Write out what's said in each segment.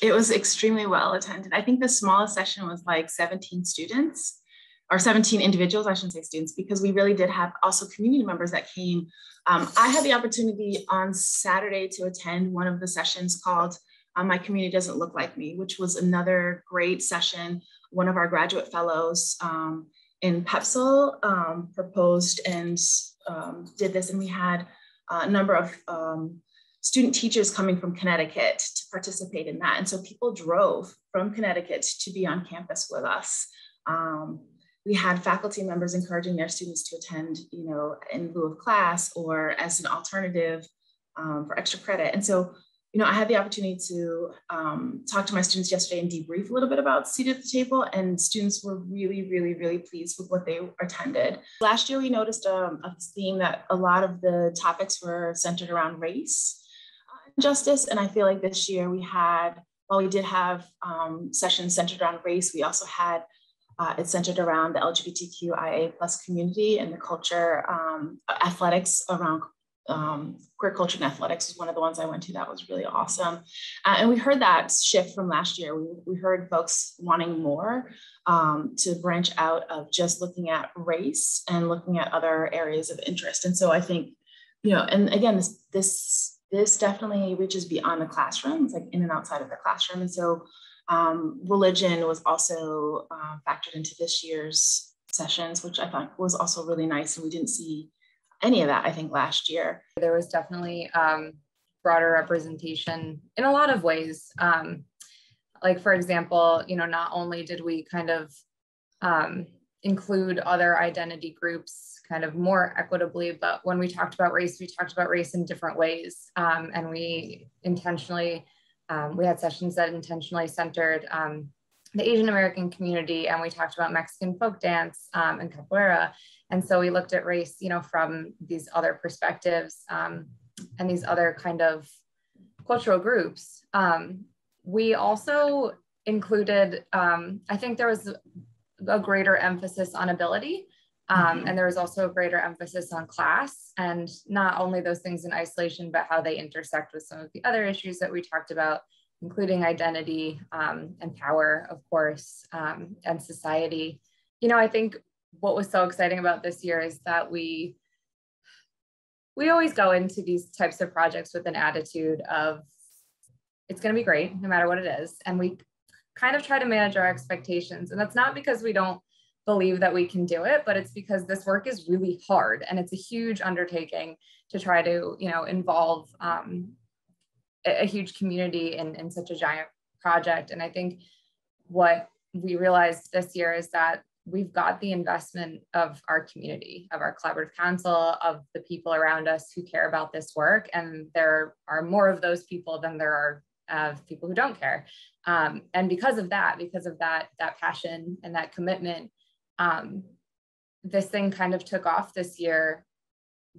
It was extremely well attended. I think the smallest session was like 17 students or 17 individuals, I shouldn't say students, because we really did have also community members that came. I had the opportunity on Saturday to attend one of the sessions called My Community Doesn't Look Like Me, which was another great session. One of our graduate fellows in PEPSL proposed and did this, and we had a number of student teachers coming from Connecticut to participate in that. And so people drove from Connecticut to be on campus with us. We had faculty members encouraging their students to attend, you know, in lieu of class or as an alternative for extra credit. And so, you know, I had the opportunity to talk to my students yesterday and debrief a little bit about Seat at the Table, and students were really, really, really pleased with what they attended. Last year, we noticed a theme that a lot of the topics were centered around race and justice. And I feel like this year we had, while we did have sessions centered around race, we also had it centered around the LGBTQIA plus community and the culture, athletics around queer culture and athletics is one of the ones I went to that was really awesome. And we heard that shift from last year. We heard folks wanting more to branch out of just looking at race and looking at other areas of interest. And so I think, you know, and again, this definitely reaches beyond the classroom. It's like in and outside of the classroom. And so religion was also factored into this year's sessions, which I thought was also really nice. And we didn't see any of that, I think, last year. There was definitely broader representation in a lot of ways. Like, for example, you know, not only did we kind of include other identity groups kind of more equitably, but when we talked about race in different ways. And we intentionally, we had sessions that intentionally centered the Asian American community, and we talked about Mexican folk dance and capoeira. And so we looked at race, you know, from these other perspectives and these other kind of cultural groups. We also included, I think there was a greater emphasis on ability, and there was also a greater emphasis on class, and not only those things in isolation, but how they intersect with some of the other issues that we talked about, including identity and power, of course, and society. You know, I think what was so exciting about this year is that we always go into these types of projects with an attitude of it's going to be great no matter what it is, and we kind of try to manage our expectations. And that's not because we don't believe that we can do it, but it's because this work is really hard, and it's a huge undertaking to try to, you know, involve a huge community in such a giant project. And I think what we realized this year is that we've got the investment of our community, of our collaborative council, of the people around us who care about this work. And there are more of those people than there are people who don't care. And because of that passion and that commitment, this thing kind of took off this year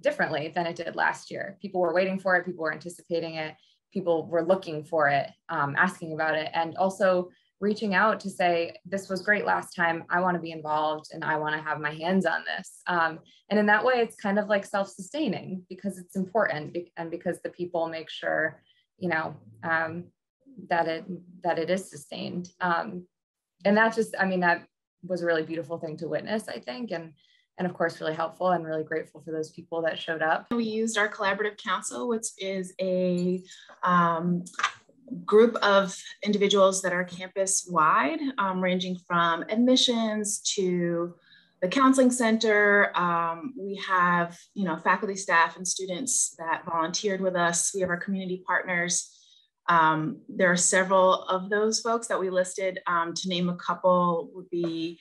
differently than it did last year. People were waiting for it, people were anticipating it, people were looking for it, asking about it, and also reaching out to say, this was great last time, I want to be involved and I want to have my hands on this. And in that way, it's kind of like self-sustaining because it's important, and because the people make sure, you know, that it is sustained. And that just, I mean, that was a really beautiful thing to witness, I think, and of course, really helpful, and really grateful for those people that showed up. We used our collaborative council, which is a group of individuals that are campus-wide, ranging from admissions to the counseling center. We have, you know, faculty, staff, and students that volunteered with us. We have our community partners. There are several of those folks that we listed. To name a couple would be,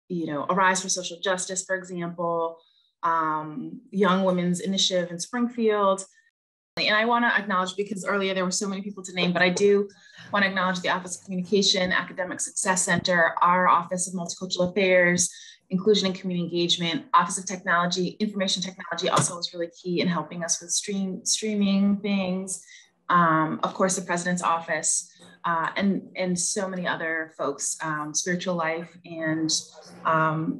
you know, Arise for Social Justice, for example, Young Women's Initiative in Springfield. And I want to acknowledge, because earlier there were so many people to name, but I do want to acknowledge the Office of Communication, Academic Success Center, our Office of Multicultural Affairs, Inclusion and Community Engagement, Office of Technology, Information Technology also was really key in helping us with streaming things. Of course, the President's Office, and so many other folks. Spiritual Life and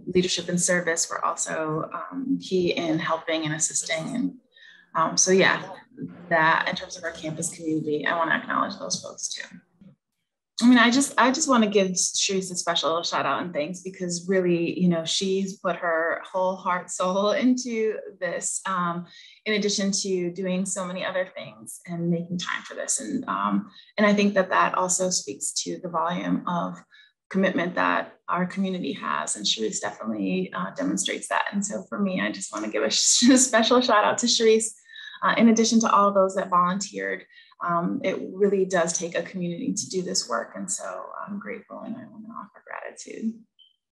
Leadership and Service were also key in helping and assisting. And so yeah, that in terms of our campus community, I want to acknowledge those folks too. I mean, I just want to give Sharice a special shout out and thanks, because really, you know, she's put her whole heart, soul into this, in addition to doing so many other things and making time for this. And I think that also speaks to the volume of commitment that our community has. And Sharice definitely demonstrates that. And so for me, I just want to give a special shout out to Sharice, in addition to all those that volunteered. It really does take a community to do this work. And so I'm grateful and I want to offer gratitude.